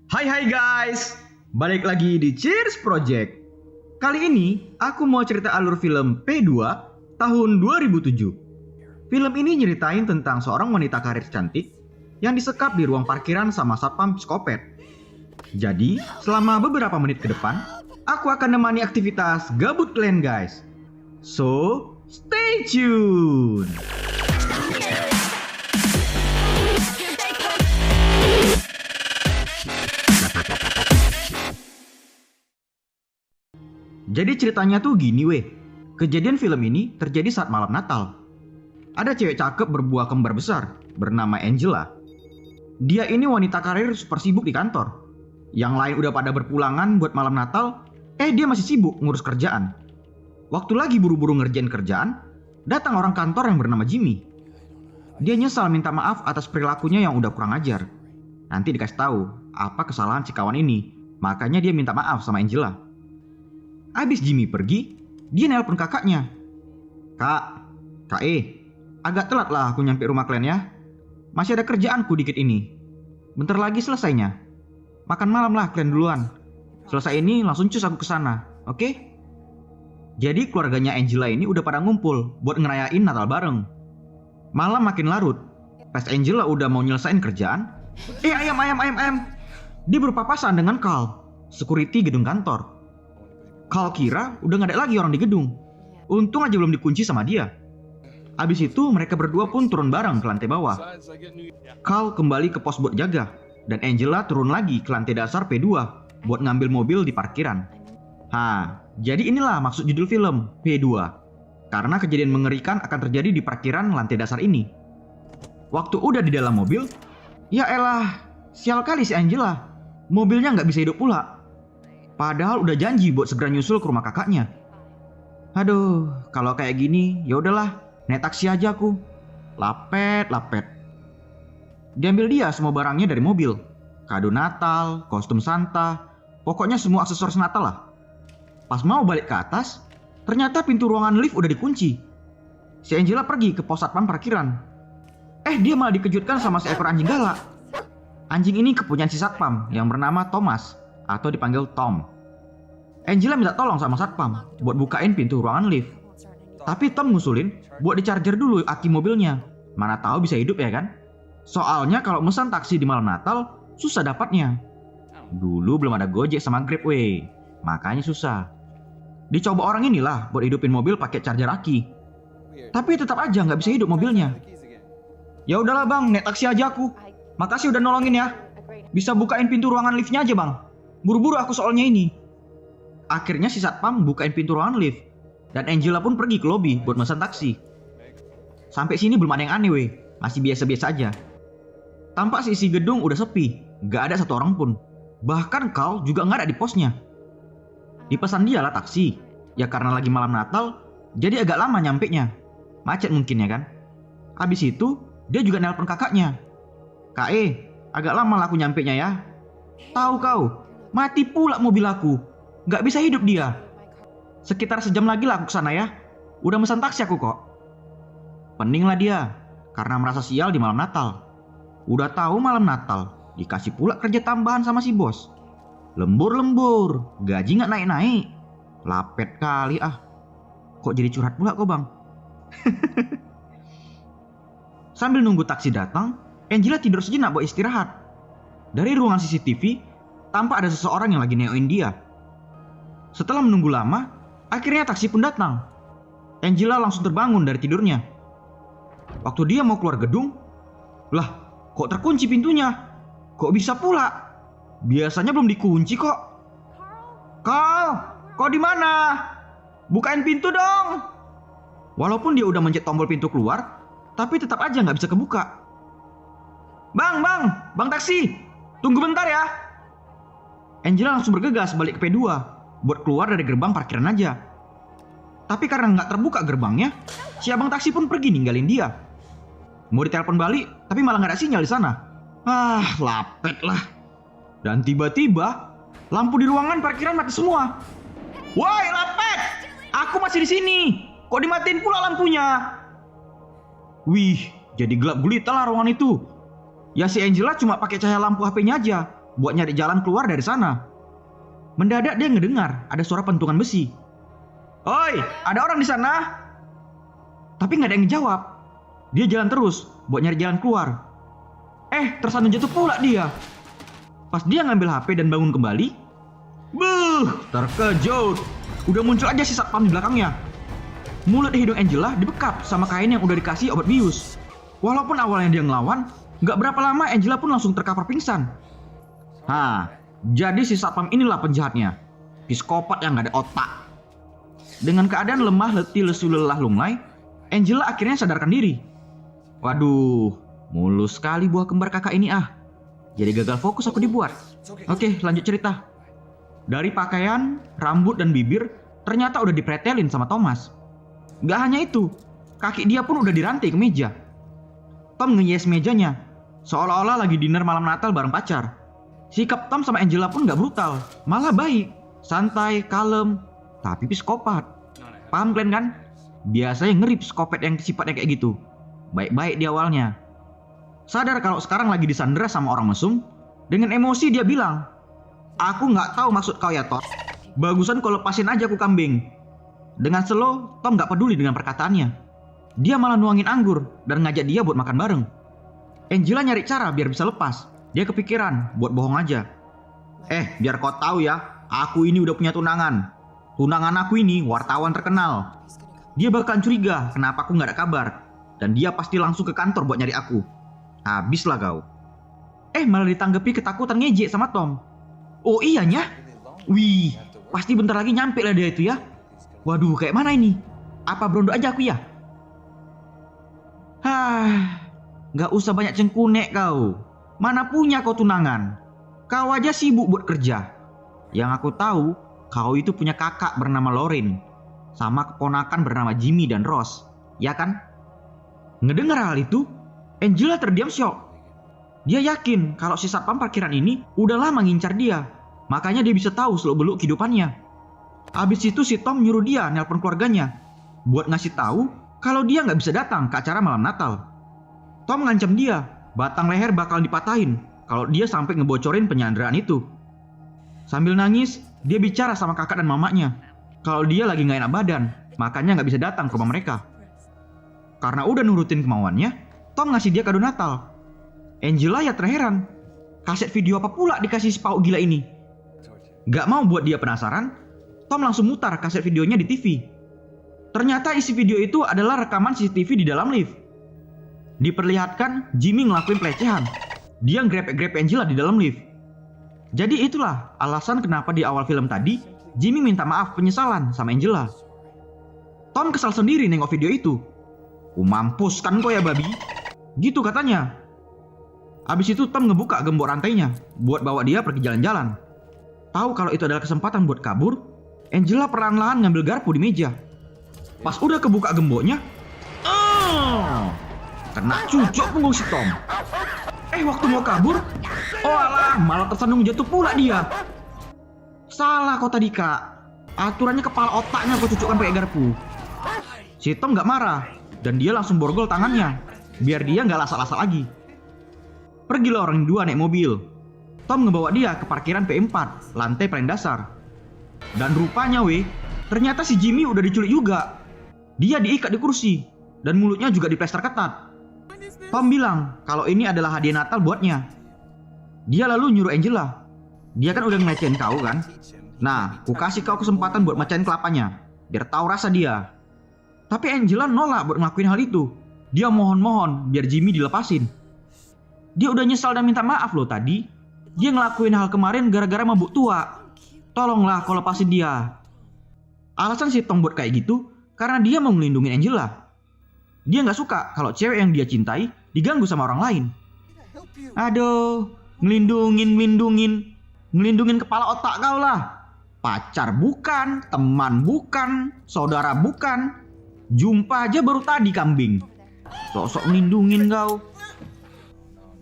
Hai guys, balik lagi di Cheers Project. Kali ini aku mau cerita alur film P2 tahun 2007. Film ini nyeritain tentang seorang wanita karir cantik yang disekap di ruang parkiran sama satpam psikopat. Jadi, selama beberapa menit ke depan, aku akan nemani aktivitas gabut kalian guys. So, stay tune! Jadi ceritanya tuh gini weh. Kejadian film ini terjadi saat malam Natal. Ada cewek cakep berbuah kembar besar bernama Angela. Dia ini wanita karir super sibuk di kantor. Yang lain udah pada berpulangan buat malam Natal, dia masih sibuk ngurus kerjaan. Waktu lagi buru-buru ngerjain kerjaan, datang orang kantor yang bernama Jimmy. Dia nyesal minta maaf atas perilakunya yang udah kurang ajar. Nanti dikasih tahu apa kesalahan si kawan ini, makanya dia minta maaf sama Angela. Abis Jimmy pergi, dia nelpon kakaknya. Kak, agak telat lah aku nyampe rumah kalian ya. Masih ada kerjaanku dikit ini. Bentar lagi selesainya. Makan malam lah kalian duluan. Selesai ini langsung cus aku kesana, oke? Jadi keluarganya Angela ini udah pada ngumpul buat ngerayain Natal bareng. Malam makin larut. Pas Angela udah mau nyelesain kerjaan, ayam. Dia berpapasan dengan Carl, security gedung kantor. Carl kira udah gak ada lagi orang di gedung. Untung aja belum dikunci sama dia. Abis itu mereka berdua pun turun bareng ke lantai bawah. Carl kembali ke pos buat jaga. Dan Angela turun lagi ke lantai dasar P2 buat ngambil mobil di parkiran. Jadi inilah maksud judul film P2. Karena kejadian mengerikan akan terjadi di parkiran lantai dasar ini. Waktu udah di dalam mobil, ya elah, sial kali si Angela. Mobilnya gak bisa hidup pula. Padahal udah janji buat segera nyusul ke rumah kakaknya. Aduh, kalau kayak gini, ya udahlah, naik taksi aja aku. Lapet. Diambil dia semua barangnya dari mobil. Kado Natal, kostum Santa, pokoknya semua aksesoris Natal lah. Pas mau balik ke atas, ternyata pintu ruangan lift udah dikunci. Si Angela pergi ke pos satpam parkiran. Dia malah dikejutkan sama seekor anjing galak. Anjing ini kepunyaan si satpam yang bernama Thomas, atau dipanggil Tom. Angela minta tolong sama satpam buat bukain pintu ruangan lift. Tapi Tom ngusulin buat di-charger dulu aki mobilnya. Mana tahu bisa hidup ya kan? Soalnya kalau pesan taksi di malam Natal, susah dapatnya. Dulu belum ada Gojek sama Grab weh, makanya susah. Dicoba orang inilah buat hidupin mobil pakai charger aki. Tapi tetap aja nggak bisa hidup mobilnya. Ya udahlah bang, naik taksi aja aku. Makasih udah nolongin ya. Bisa bukain pintu ruangan liftnya aja bang. Buru-buru aku soalnya ini. Akhirnya si satpam bukain pintu ruangan lift. Dan Angela pun pergi ke lobi buat pesan taksi. Sampai sini belum ada yang aneh weh. Masih biasa-biasa aja. Tampak isi gedung udah sepi. Gak ada satu orang pun. Bahkan Carl juga gak ada di posnya. Dipesan dia lah taksi. Ya karena lagi malam Natal, jadi agak lama nyampenya. Macet mungkin ya kan. Habis itu dia juga nelpon kakaknya. Agak lama lah aku nyampenya ya. Tahu kau, mati pula mobil aku. Gak bisa hidup dia. Sekitar sejam lagi lah aku kesana ya. Udah pesan taksi aku kok. Pening lah dia, karena merasa sial di malam Natal. Udah tahu malam Natal, dikasih pula kerja tambahan sama si bos. Lembur, gaji gak naik-naik. Lapet kali ah. Kok jadi curhat pula kok bang? Sambil nunggu taksi datang, Angela tidur sejenak buat istirahat. Dari ruangan CCTV, tampak ada seseorang yang lagi neoin dia. Setelah menunggu lama, akhirnya taksi pun datang. Angela langsung terbangun dari tidurnya. Waktu dia mau keluar gedung, lah kok terkunci pintunya? Kok bisa pula? Biasanya belum dikunci kok. Carl, kok di mana? Bukain pintu dong. Walaupun dia udah mencet tombol pintu keluar, tapi tetap aja nggak bisa kebuka. Bang taksi, tunggu bentar ya. Angela langsung bergegas balik ke P2 buat keluar dari gerbang parkiran aja. Tapi karena nggak terbuka gerbangnya, si abang taksi pun pergi ninggalin dia. Mau ditelepon balik, tapi malah nggak ada sinyal di sana. Lapet lah. Dan tiba-tiba lampu di ruangan parkiran mati semua. Woi, lapet! Aku masih di sini. Kok dimatiin pula lampunya? Wih, jadi gelap gulita lah ruangan itu. Ya si Angela cuma pakai cahaya lampu HP-nya aja. buat nyari jalan keluar dari sana. Mendadak dia ngedengar ada suara pentungan besi. "Oi, ada orang di sana?" Tapi nggak ada yang ngejawab. Dia jalan terus buat nyari jalan keluar. Tersandung jatuh pula dia. Pas dia ngambil HP dan bangun kembali, terkejut. Udah muncul aja si satpam di belakangnya. Mulut dan hidung Angela dibekap sama kain yang udah dikasih obat bius. Walaupun awalnya dia ngelawan, nggak berapa lama Angela pun langsung terkapar pingsan. Jadi si satpam inilah penjahatnya. Psikopat yang nggak ada otak. Dengan keadaan lemah, letih, lesu, lelah, lunglai, Angela akhirnya sadarkan diri. Waduh, mulus sekali buah kembar kakak ini ah. Jadi gagal fokus aku dibuat. Oke, lanjut cerita. Dari pakaian, rambut, dan bibir, ternyata udah dipretelin sama Thomas. Gak hanya itu, kaki dia pun udah dirantai ke meja. Tom nge-yes mejanya, seolah-olah lagi dinner malam Natal bareng pacar. Sikap Tom sama Angela pun gak brutal, malah baik, santai, kalem, tapi psikopat. Paham kalian kan? Biasanya ngeri psikopat yang sifatnya kayak gitu. Baik-baik di awalnya. Sadar kalau sekarang lagi disandera sama orang mesum, dengan emosi dia bilang, "Aku gak tahu maksud kau ya Tom. Bagusan kau lepasin aja aku kambing." Dengan slow, Tom gak peduli dengan perkataannya. Dia malah nuangin anggur dan ngajak dia buat makan bareng. Angela nyari cara biar bisa lepas. Dia kepikiran buat bohong aja. Biar kau tahu ya, aku ini udah punya tunangan. Tunangan aku ini wartawan terkenal. Dia bakalan curiga kenapa aku gak ada kabar. Dan dia pasti langsung ke kantor buat nyari aku. Habislah kau. Malah ditanggapi ketakutan ngejek sama Tom. Oh iyanya? Wih, pasti bentar lagi nyampe lah dia itu ya. Waduh, kayak mana ini? Apa berondo aja aku ya? Gak usah banyak cengkunek kau. Mana punya kau tunangan? Kau aja sibuk buat kerja. Yang aku tahu, kau itu punya kakak bernama Lauren. Sama keponakan bernama Jimmy dan Ross. Ya kan? Ngedengar hal itu, Angela terdiam syok. Dia yakin kalau si satpam parkiran ini udah lama ngincar dia. Makanya dia bisa tahu seluk-beluk kehidupannya. Habis itu si Tom nyuruh dia nelpon keluarganya buat ngasih tahu kalau dia nggak bisa datang ke acara malam Natal. Tom ngancam dia, batang leher bakal dipatahin kalau dia sampai ngebocorin penyanderaan itu. Sambil nangis, dia bicara sama kakak dan mamanya kalau dia lagi nggak enak badan, makanya nggak bisa datang ke rumah mereka. Karena udah nurutin kemauannya, Tom ngasih dia kado Natal. Angela ya terheran. Kaset video apa pula dikasih si pauk gila ini? Gak mau buat dia penasaran, Tom langsung mutar kaset videonya di TV. Ternyata isi video itu adalah rekaman CCTV di dalam lift. Diperlihatkan Jimmy ngelakuin pelecehan. Dia ngegrep-grep Angela di dalam lift. Jadi itulah alasan kenapa di awal film tadi Jimmy minta maaf penyesalan sama Angela. Tom kesal sendiri nengok video itu. Mampus kan kau ya babi? Gitu katanya. Abis itu Tom ngebuka gembok rantainya buat bawa dia pergi jalan-jalan. Tahu kalau itu adalah kesempatan buat kabur, Angela perlahan-lahan ngambil garpu di meja. Pas udah kebuka gemboknya, kena cucuk punggung si Tom. Waktu mau kabur, alah, malah tersandung jatuh pula dia. Salah kau tadi kak, aturannya kepala otaknya kau cucukkan pakai garpu. Si Tom gak marah, dan dia langsung borgol tangannya, biar dia gak lasak-lasak lagi. Pergilah orang dua naik mobil. Tom ngebawa dia ke parkiran P4, lantai paling dasar. Dan rupanya ternyata si Jimmy udah diculik juga. Dia diikat di kursi, dan mulutnya juga diplester ketat. Tom bilang kalau ini adalah hadiah Natal buatnya. Dia lalu nyuruh Angela. Dia kan udah ngelecehin kau kan? Nah, ku kasih kau kesempatan buat mecahin kelapanya, biar tahu rasa dia. Tapi Angela nolak buat ngelakuin hal itu. Dia mohon-mohon biar Jimmy dilepasin. Dia udah nyesal dan minta maaf loh tadi. Dia ngelakuin hal kemarin gara-gara mabuk tua. Tolonglah kau lepasin dia. Alasan si Tom buat kayak gitu karena dia mau ngelindungin Angela. Dia gak suka kalau cewek yang dia cintai diganggu sama orang lain. Aduh, ngelindungin kepala otak kau lah. Pacar bukan, teman bukan, saudara bukan. Jumpa aja baru tadi kambing. Sok-sok ngelindungin kau.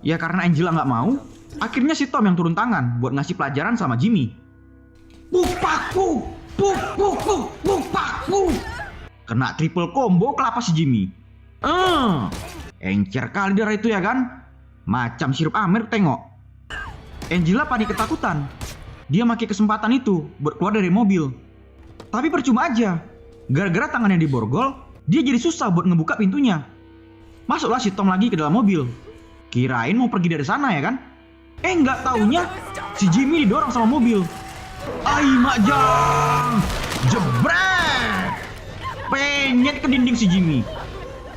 Ya karena Angela gak mau, akhirnya si Tom yang turun tangan buat ngasih pelajaran sama Jimmy. Pukpaku, pukpaku. Kena triple combo kelapa si Jimmy. Encer kali darah itu ya kan? Macam sirup Amer tengok. Angela panik ketakutan. Dia pakai kesempatan itu buat keluar dari mobil. Tapi percuma aja. Gara-gara tangannya diborgol, dia jadi susah buat ngebuka pintunya. Masuklah si Tom lagi ke dalam mobil. Kirain mau pergi dari sana ya kan? Nggak taunya si Jimmy didorong sama mobil. Ai majang! Jebret! Penyet ke dinding si Jimmy.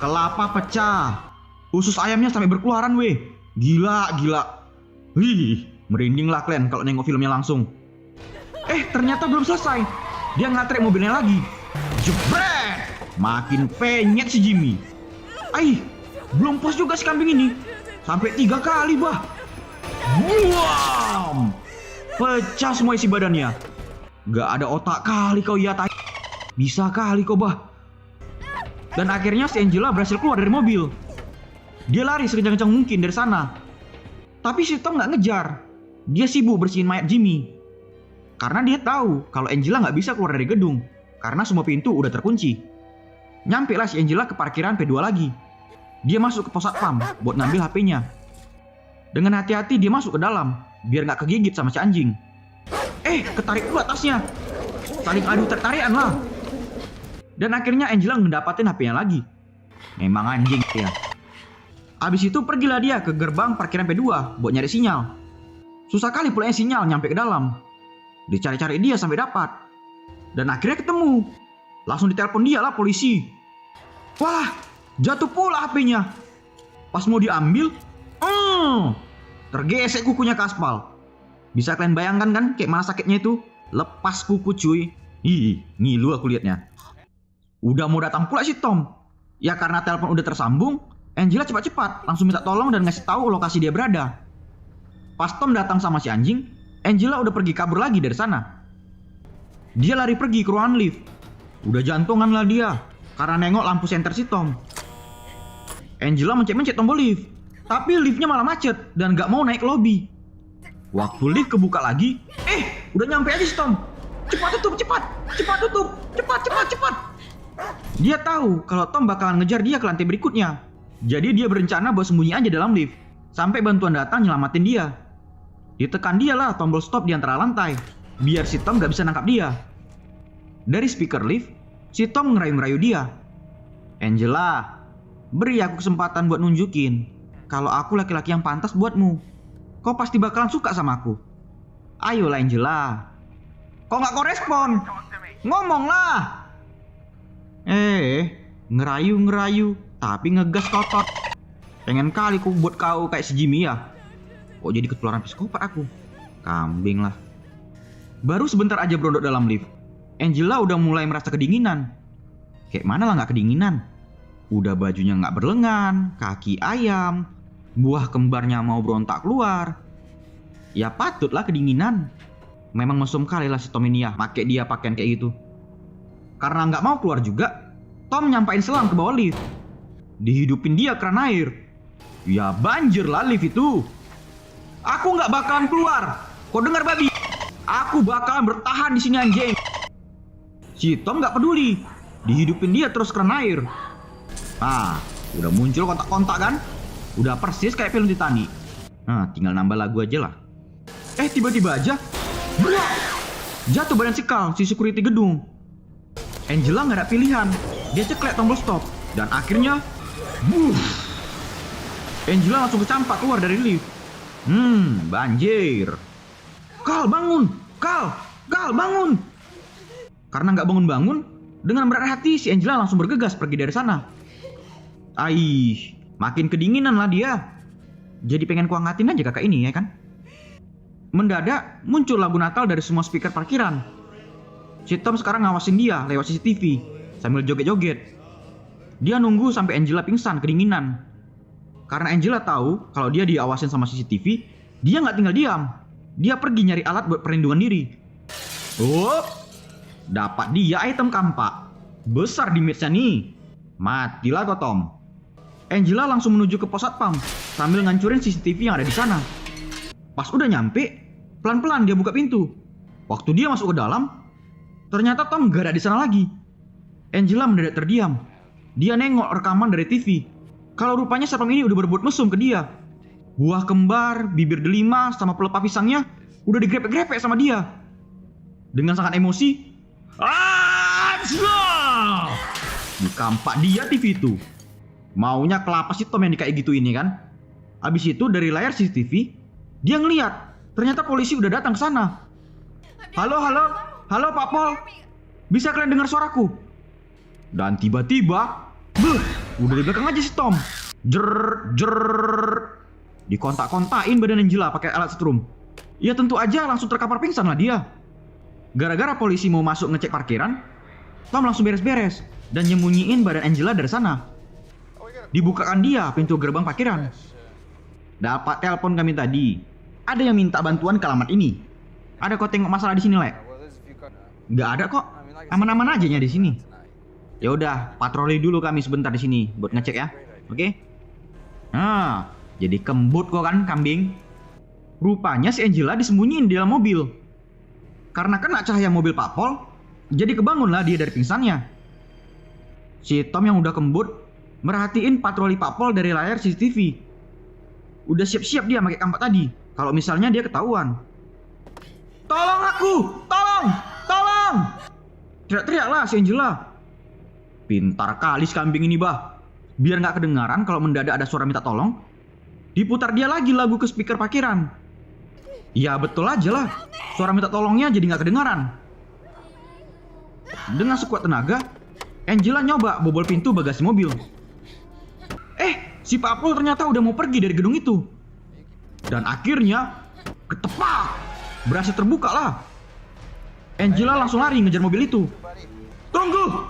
Kelapa pecah. Usus ayamnya sampai berkeluaran weh. Gila. Wih, merinding lah kalian kalau nengok filmnya langsung. Ternyata belum selesai. Dia ngatrik mobilnya lagi. Jebret! Makin penyet si Jimmy. Belum puas juga si kambing ini. Sampai 3 kali bah. Buam! Pecah semua isi badannya. Gak ada otak kali kau ya tai. Bisa kali kau bah. Dan akhirnya si Angela berhasil keluar dari mobil. Dia lari sekencang-kencang mungkin dari sana. Tapi si Tom gak ngejar. Dia sibuk bersihin mayat Jimmy. Karena dia tahu kalau Angela gak bisa keluar dari gedung. Karena semua pintu udah terkunci. Nyampe lah si Angela ke parkiran P2 lagi. Dia masuk ke pos satpam buat ngambil HP-nya. Dengan hati-hati dia masuk ke dalam biar gak kegigit sama si anjing. Ketarik pula tasnya. Saling adu tertarikan lah. Dan akhirnya Angela ngedapatin HP-nya lagi. Memang anjing ya. Abis itu pergilah dia ke gerbang parkiran P2 buat nyari sinyal. Susah kali pulangnya sinyal nyampe ke dalam. Dicari-cari dia sampai dapat. Dan akhirnya ketemu. Langsung ditelepon dia lah polisi. Wah, jatuh pula HP-nya. Pas mau diambil, tergesek kukunya ke aspal. Bisa kalian bayangkan kan kayak mana sakitnya itu? Lepas kuku cuy. Ngilu aku liatnya. Udah mau datang pula si Tom. Ya karena telepon udah tersambung, Angela cepat-cepat langsung minta tolong dan ngasih tahu lokasi dia berada. Pas Tom datang sama si anjing, Angela udah pergi kabur lagi dari sana. Dia lari pergi ke ruangan lift. Udah jantungan lah dia karena nengok lampu senter si Tom. Angela mencet-mencet tombol lift, tapi liftnya malah macet dan gak mau naik ke lobby. Waktu lift kebuka lagi, udah nyampe aja si Tom. Cepat tutup, cepat tutup, cepat. Dia tahu kalau Tom bakalan ngejar dia ke lantai berikutnya. Jadi dia berencana buat sembunyi aja dalam lift sampai bantuan datang nyelamatin dia. Ditekan dia lah tombol stop di antara lantai biar si Tom gak bisa nangkap dia. Dari speaker lift, si Tom ngerayu-ngerayu dia. Angela, beri aku kesempatan buat nunjukin kalau aku laki-laki yang pantas buatmu. Kau pasti bakalan suka sama aku. Ayolah Angela. Kok gak kau respon? Ngomonglah. Ngerayu-ngerayu tapi ngegas kotor. Pengen kali ku buat kau kayak si Jimmy ya. Kok jadi ketularan psikopat aku? Kambing lah. Baru sebentar aja berondok dalam lift, Angela udah mulai merasa kedinginan. Kayak mana lah gak kedinginan? Udah bajunya gak berlengan, kaki ayam, buah kembarnya mau berontak keluar. Ya patutlah kedinginan. Memang mesum kali lah si Tom ini ya pakai dia pakaian kayak gitu. Karena gak mau keluar juga, Tom nyampain selang ke bawah lift. Dihidupin dia keran air. Ya banjir lah lift itu. Aku gak bakalan keluar. Kau dengar babi? Aku bakalan bertahan di sini anjing. Si Tom gak peduli. Dihidupin dia terus keran air. Udah muncul kontak-kontak kan? Udah persis kayak film Titanic. Tinggal nambah lagu aja lah. Tiba-tiba aja jatuh badan si security gedung. Angela gak ada pilihan. Dia ceklek tombol stop. Dan akhirnya Angela langsung kecampak keluar dari lift. Banjir. Kal bangun. Kal bangun. Karena gak bangun-bangun, dengan berat hati si Angela langsung bergegas pergi dari sana. Makin kedinginan lah dia. Jadi pengen kuangatin aja kakak ini ya kan. Mendadak muncul lagu Natal dari semua speaker parkiran. Si Tom sekarang ngawasin dia lewat CCTV sambil joget-joget. Dia nunggu sampai Angela pingsan kedinginan. Karena Angela tahu kalau dia diawasin sama CCTV, dia nggak tinggal diam. Dia pergi nyari alat buat perlindungan diri. Dapat dia item kampak. Besar damage-nya nih. Matilah kau Tom. Angela langsung menuju ke pos satpam sambil ngancurin CCTV yang ada di sana. Pas udah nyampe, pelan-pelan dia buka pintu. Waktu dia masuk ke dalam, ternyata Tom gak ada di sana lagi. Angela mendadak terdiam. Dia nengok rekaman dari TV. Kalau rupanya satpam ini udah berbuat mesum ke dia. Buah kembar, bibir delima, sama pelepah pisangnya udah digrepek-grepek sama dia. Dengan sangat emosi, dikampak dia TV itu. Maunya kelapa si Tom yang kayak gitu ini kan. Abis itu dari layar CCTV, dia ngeliat ternyata polisi udah datang ke sana. Halo Pak Pol, bisa kalian dengar suaraku? Dan tiba-tiba, udah di belakang aja si Tom. Dikontak-kontakin badan Angela pakai alat setrum. Ya tentu aja langsung terkapar pingsan lah dia. Gara-gara polisi mau masuk ngecek parkiran, Tom langsung beres-beres dan nyembunyiin badan Angela dari sana. Dibukakan dia pintu gerbang parkiran. Dapat telepon kami tadi. Ada yang minta bantuan ke alamat ini. Ada kok tengok masalah di sini, Lek? Nggak ada kok. Aman-aman aja di sini. Ya udah, patroli dulu kami sebentar di sini buat ngecek ya. Oke? Nah, jadi kembut kok kan kambing. Rupanya si Angela disembunyiin di dalam mobil. Karena kena cahaya mobil Pak Pol, jadi kebangunlah dia dari pingsannya. Si Tom yang udah kembut merhatiin patroli Pak Pol dari layar CCTV. Udah siap-siap dia pakai kampak tadi kalau misalnya dia ketahuan. Tolong aku! Tolong! Teriak-teriaklah si Angela. Pintar kali si kambing ini, bah. Biar nggak kedengaran kalau mendadak ada suara minta tolong, diputar dia lagi lagu ke speaker parkiran. Ya betul aja lah, suara minta tolongnya jadi nggak kedengaran. Dengan sekuat tenaga, Angela nyoba bobol pintu bagasi mobil. Si Pak Pol ternyata udah mau pergi dari gedung itu. Dan akhirnya, ketepak, berhasil terbuka lah. Angela langsung lari ngejar mobil itu. Tunggu!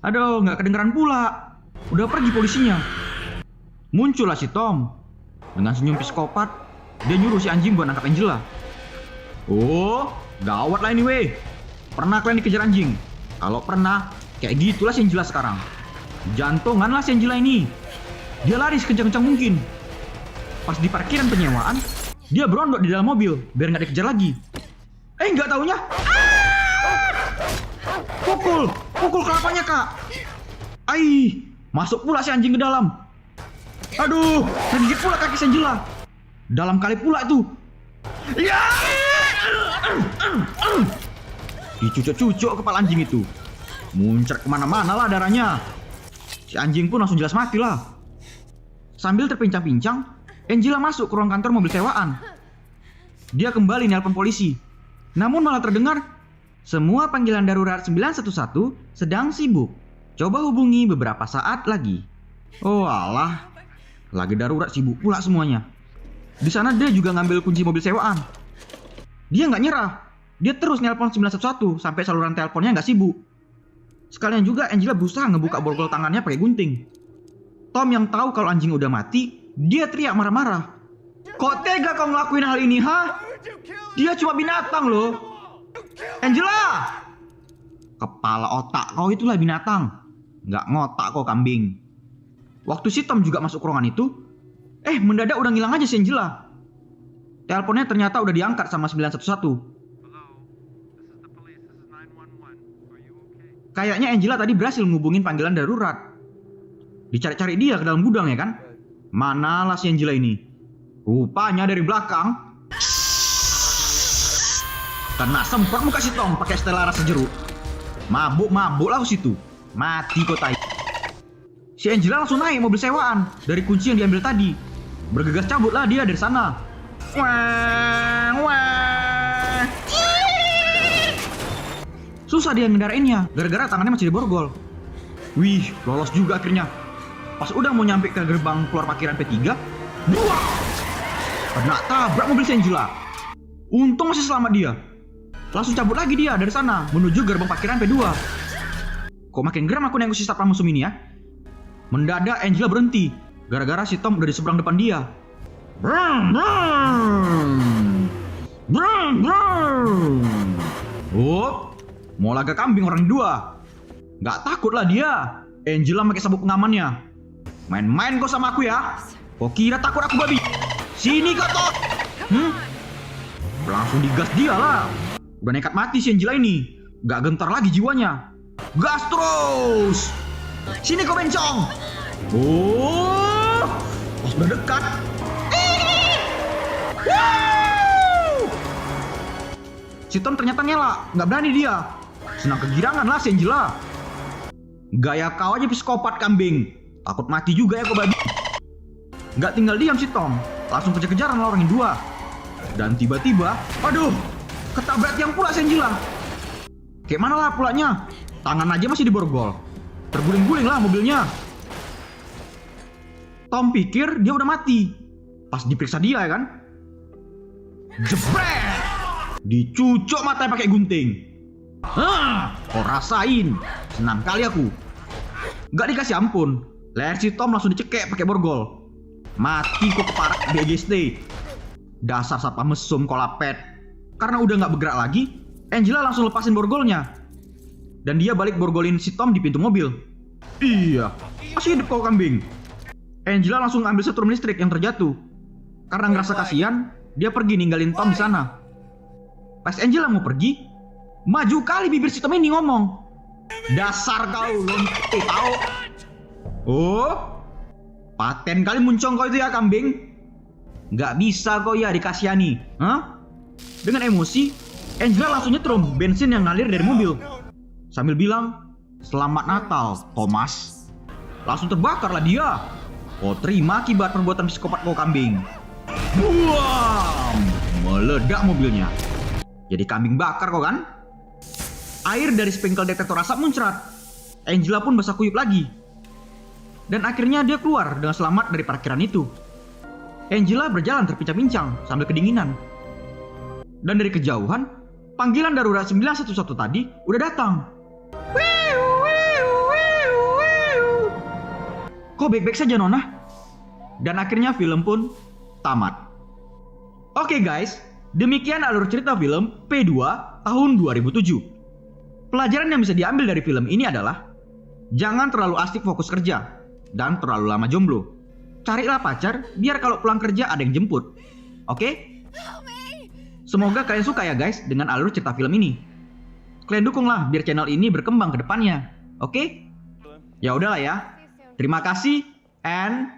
Aduh, nggak kedengeran pula. Udah pergi polisinya. Muncullah si Tom. Dengan senyum psikopat, dia nyuruh si anjing buat nangkap Angela. Oh, gawat lah ini weh. Pernah kalian dikejar anjing? Kalau pernah, kayak gitulah si Angela sekarang. Jantungan lah si Angela ini. Dia lari sekencang-kencang mungkin. Pas di parkiran penyewaan, dia berondok di dalam mobil biar nggak dikejar lagi. Nggak taunya, pukul kelapanya kak. Masuk pula si anjing ke dalam. Aduh, ngegigit pula kaki si Angela. Dalam kali pula itu. Dicucuk-cucuk kepala anjing itu. Muncrat kemana-mana lah darahnya. Si anjing pun langsung jelas mati lah. Sambil terpincang-pincang, Angela masuk ke ruang kantor mobil sewaan. Dia kembali nelpon polisi. Namun malah terdengar, semua panggilan darurat 911 sedang sibuk. Coba hubungi beberapa saat lagi. Oh alah, lagi darurat sibuk pula semuanya. Di sana dia juga ngambil kunci mobil sewaan. Dia nggak nyerah. Dia terus nelpon 911 sampai saluran teleponnya nggak sibuk. Sekalian juga Angela berusaha ngebuka borgol tangannya pakai gunting. Tom yang tahu kalau anjing udah mati, dia teriak marah-marah. Kok tega kau ngelakuin hal ini, ha? Dia cuma binatang loh. Angela! Kepala otak kau itulah binatang. Nggak ngotak kau kambing. Waktu si Tom juga masuk ke ruangan itu, mendadak udah ngilang aja si Angela. Teleponnya ternyata udah diangkat sama 911. Kayaknya Angela tadi berhasil ngubungin panggilan darurat. Dicari-cari dia ke dalam gudang ya kan? Manalah si Angela ini? Rupanya dari belakang. Kena semprot muka si Tom pakai setelah rasa jeruk. Mabuk-mabuk lah situ. Mati kok tai. Si Angela langsung naik mobil sewaan dari kunci yang diambil tadi. Bergegas cabut lah dia dari sana. Susah dia ngendarainnya, gara-gara tangannya masih diborgol. Wih, lolos juga akhirnya. Pas udah mau nyampe ke gerbang keluar parkiran P3, kena tabrak mobil si Angela. Untung masih selamat dia. Langsung cabut lagi dia dari sana, menuju gerbang parkiran P2. Kok makin geram aku nengok si satpam musuh ini ya. Mendadak Angela berhenti, gara-gara si Tom udah di seberang depan dia. Mau laga kambing orang dua. Gak takut lah dia. Angela pakai sabuk pengamannya. Main-main kau sama aku ya. Kau kira takut aku babi? Sini kau toh. Langsung digas dia lah. Udah nekat mati si Angela ini. Gak gentar lagi jiwanya. Gas terus. Sini kau bencong. Oh, pas berdekat. Si Tom ternyata ngelak, nggak berani dia. Senang kegirangan lah si Angela. Gaya kau aja psikopat kambing. Takut mati juga ya kau babi. Nggak tinggal diam si Tom, langsung kejar-kejaran lorongin dua. Dan tiba-tiba, aduh, ketabrak yang pula si Angela. Kayak mana lah pulanya? Tangan aja masih diborgol. Terguling-guling lah mobilnya. Tom pikir dia udah mati. Pas diperiksa dia ya kan. Jebret! Dicucuk matanya pakai gunting. Kau rasain. Senang kali aku. Gak dikasih ampun. Leher si Tom langsung dicekek pakai borgol. Mati kok keparak BGST. Dasar satpam mesum kolapet. Karena udah gak bergerak lagi, Angela langsung lepasin borgolnya. Dan dia balik borgolin si Tom di pintu mobil. Iya, masih hidup kau kambing. Angela langsung ambil setrum listrik yang terjatuh. Karena ngerasa kasihan, dia pergi ninggalin Tom di sana. Pas Angela mau pergi, maju kali bibir si Tom ini ngomong. Dasar kau lonte tau. Oh, paten kali muncong kau itu ya kambing. Gak bisa kau ya dikasihani. Dengan emosi, Angela langsung nyetrum bensin yang ngalir dari mobil. Sambil bilang, "Selamat Natal, Thomas." Langsung terbakarlah dia. Oh, terima akibat perbuatan psikopat kau kambing. Buam! Meledak mobilnya. Jadi kambing bakar kau kan? Air dari sprinkle detektor asap muncrat. Angela pun basah kuyup lagi. Dan akhirnya dia keluar dengan selamat dari parkiran itu. Angela berjalan terpincang-pincang sambil kedinginan. Dan dari kejauhan, panggilan darurat 911 tadi udah datang. Kok baik-baik saja Nona? Dan akhirnya film pun tamat. Oke guys, demikian alur cerita film P2 tahun 2007. Pelajaran yang bisa diambil dari film ini adalah jangan terlalu asik fokus kerja dan terlalu lama jomblo. Carilah pacar biar kalau pulang kerja ada yang jemput. Oke? Semoga kalian suka ya guys dengan alur cerita film ini. Kalian dukunglah biar channel ini berkembang ke depannya. Oke? Ya udahlah ya. Terima kasih and